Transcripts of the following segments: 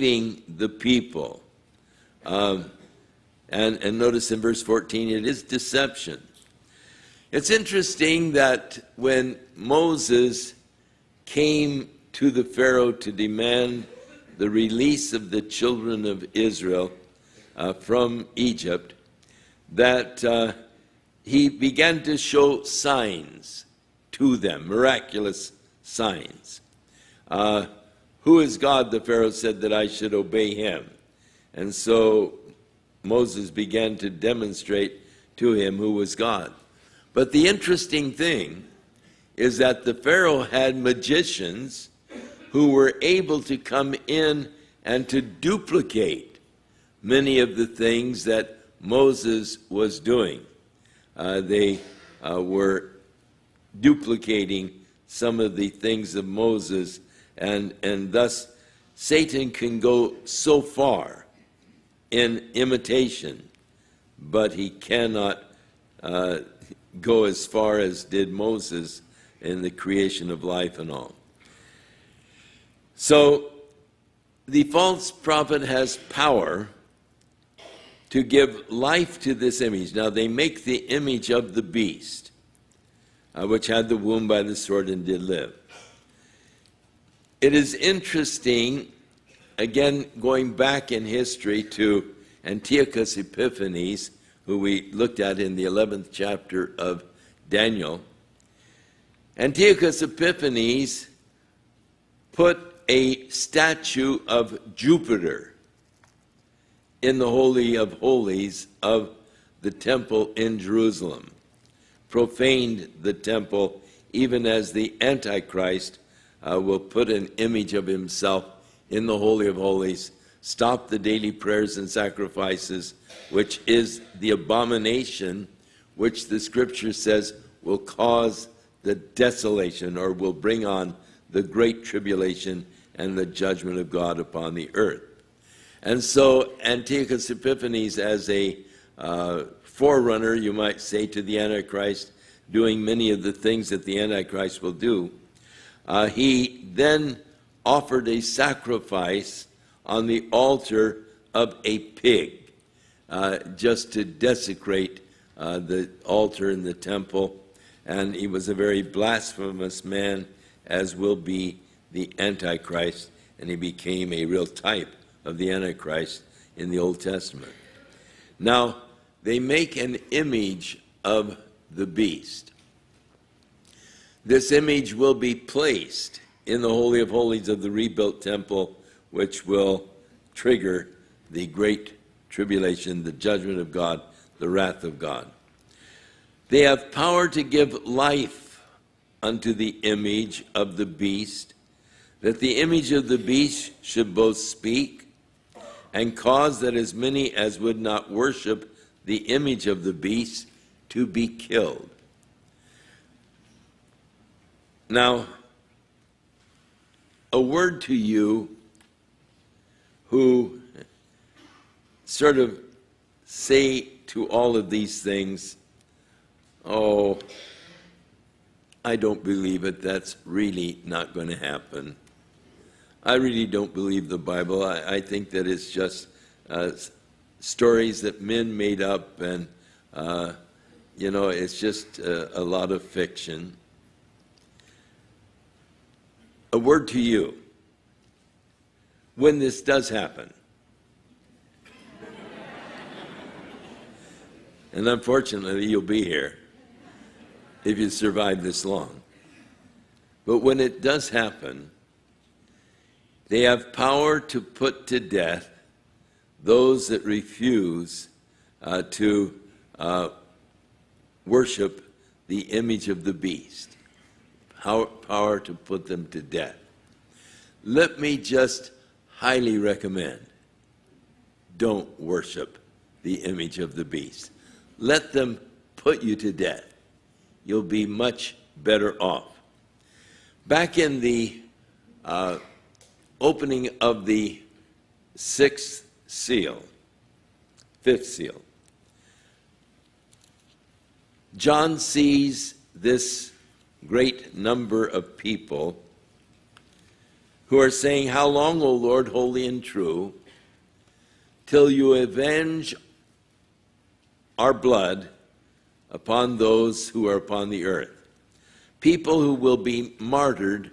deceiving the people. And notice in verse 14, it is deception. It's interesting that when Moses came to the Pharaoh to demand the release of the children of Israel from Egypt, that he began to show signs to them, miraculous signs. Who is God? The Pharaoh said that I should obey him. And so Moses began to demonstrate to him who was God. But the interesting thing is that the Pharaoh had magicians who were able to come in and to duplicate many of the things that Moses was doing. They were duplicating some of the things of Moses, and thus Satan can go so far in imitation, but he cannot go as far as did Moses in the creation of life and all. So the false prophet has power to give life to this image. Now they make the image of the beast, which had the wound by the sword and did live. It is interesting, again, going back in history to Antiochus Epiphanes, who we looked at in the 11th chapter of Daniel. Antiochus Epiphanes put a statue of Jupiter in the Holy of Holies of the temple in Jerusalem, profaned the temple, even as the Antichrist will put an image of himself in the Holy of Holies, stop the daily prayers and sacrifices, which is the abomination which the Scripture says will cause the desolation, or will bring on the great tribulation and the judgment of God upon the earth. And so Antiochus Epiphanes, as a forerunner, you might say, to the Antichrist, doing many of the things that the Antichrist will do, he then offered a sacrifice on the altar of a pig, just to desecrate the altar in the temple. And he was a very blasphemous man, as will be the Antichrist, and he became a real type of the Antichrist in the Old Testament. Now, they make an image of the beast. This image will be placed in the Holy of Holies of the rebuilt temple, which will trigger the great tribulation, the judgment of God, the wrath of God. They have power to give life unto the image of the beast, that the image of the beast should both speak and cause that as many as would not worship the image of the beast to be killed. Now, a word to you who sort of say to all of these things, oh, I don't believe it, that's really not going to happen. I really don't believe the Bible. I think that it's just stories that men made up, and, you know, it's just a lot of fiction. A word to you. When this does happen, and unfortunately you'll be here if you survive this long, but when it does happen, they have power to put to death those that refuse to worship the image of the beast. Power to put them to death. Let me just highly recommend, don't worship the image of the beast. Let them put you to death. You'll be much better off. Back in the opening of the fifth seal, John sees this great number of people who are saying, "How long, O Lord, holy and true, till you avenge our blood upon those who are upon the earth?" People who will be martyred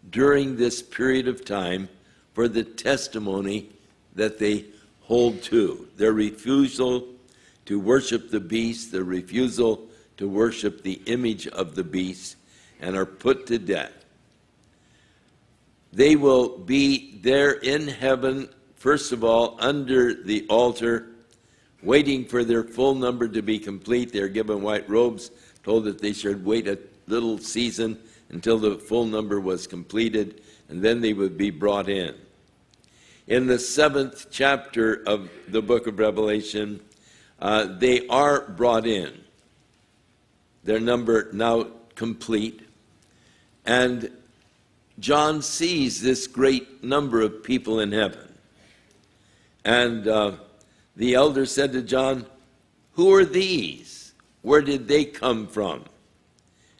during this period of time for the testimony that they hold to, their refusal to worship the beast, their refusal to worship the image of the beast, and are put to death. They will be there in heaven, first of all, under the altar, waiting for their full number to be complete. They're given white robes, told that they should wait a little season until the full number was completed, and then they would be brought in. In the 7th chapter of the book of Revelation, they are brought in. Their number now complete. And John sees this great number of people in heaven. And the elder said to John, "Who are these? Where did they come from?"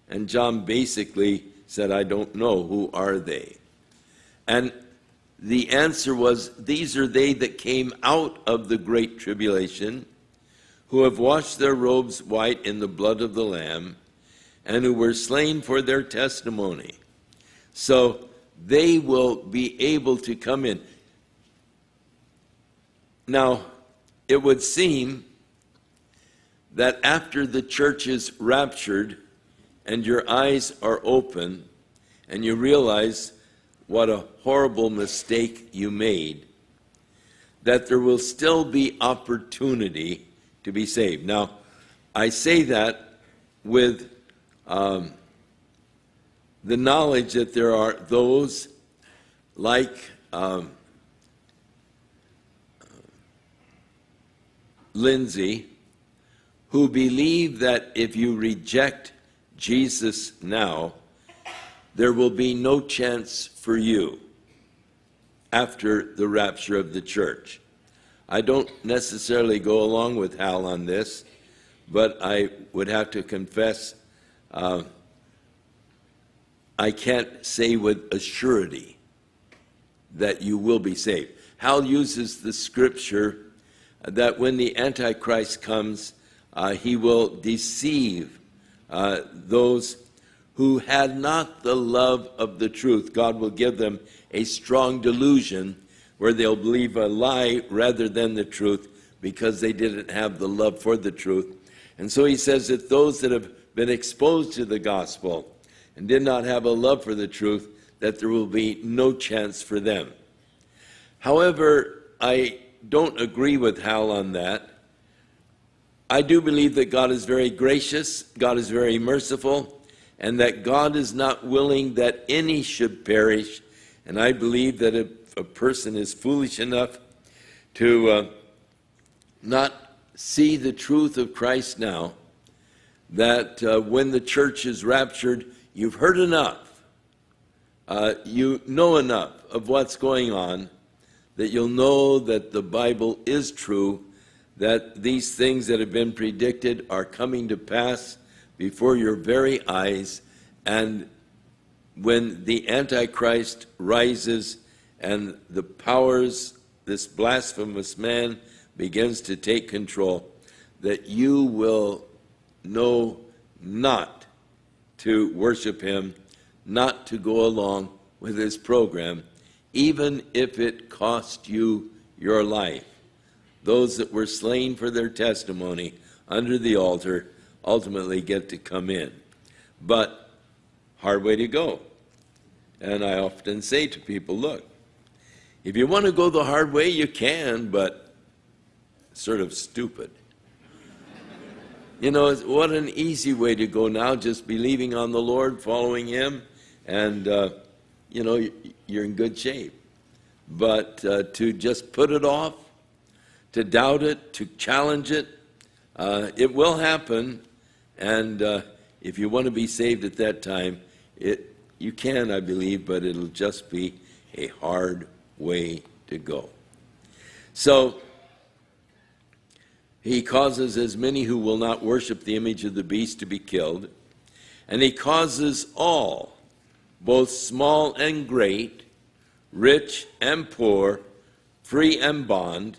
And John basically said, "I don't know. Who are they?" And the answer was, "These are they that came out of the great tribulation, who have washed their robes white in the blood of the Lamb, and who were slain for their testimony." So they will be able to come in. Now, it would seem that after the church is raptured and your eyes are open and you realize what a horrible mistake you made, that there will still be opportunity to be saved. Now, I say that with the knowledge that there are those like Lindsay who believe that if you reject Jesus now, there will be no chance for you after the rapture of the church. I don't necessarily go along with Hal on this, but I would have to confess I can't say with a surety that you will be saved. Hal uses the scripture that when the Antichrist comes, he will deceive those who had not the love of the truth. God will give them a strong delusion where they'll believe a lie rather than the truth because they didn't have the love for the truth. And so he says that those that have been exposed to the gospel and did not have a love for the truth, that there will be no chance for them. However, I don't agree with Hal on that. I do believe that God is very gracious, God is very merciful, and that God is not willing that any should perish. And I believe that if a person is foolish enough to not see the truth of Christ now, that when the church is raptured, you've heard enough, you know enough of what's going on, that you'll know that the Bible is true, that these things that have been predicted are coming to pass before your very eyes. And when the Antichrist rises and the powers, this blasphemous man begins to take control, that you will know not to worship him, not to go along with his program, even if it cost you your life. Those that were slain for their testimony under the altar ultimately get to come in. But hard way to go. And I often say to people, look, if you want to go the hard way, you can, but sort of stupid. You know, what an easy way to go now, just believing on the Lord, following him, and, you know, you're in good shape. But to just put it off, to doubt it, to challenge it, it will happen. And if you want to be saved at that time, you can, I believe, but it'll just be a hard way to go. So he causes as many who will not worship the image of the beast to be killed, and he causes all, both small and great, rich and poor, free and bond,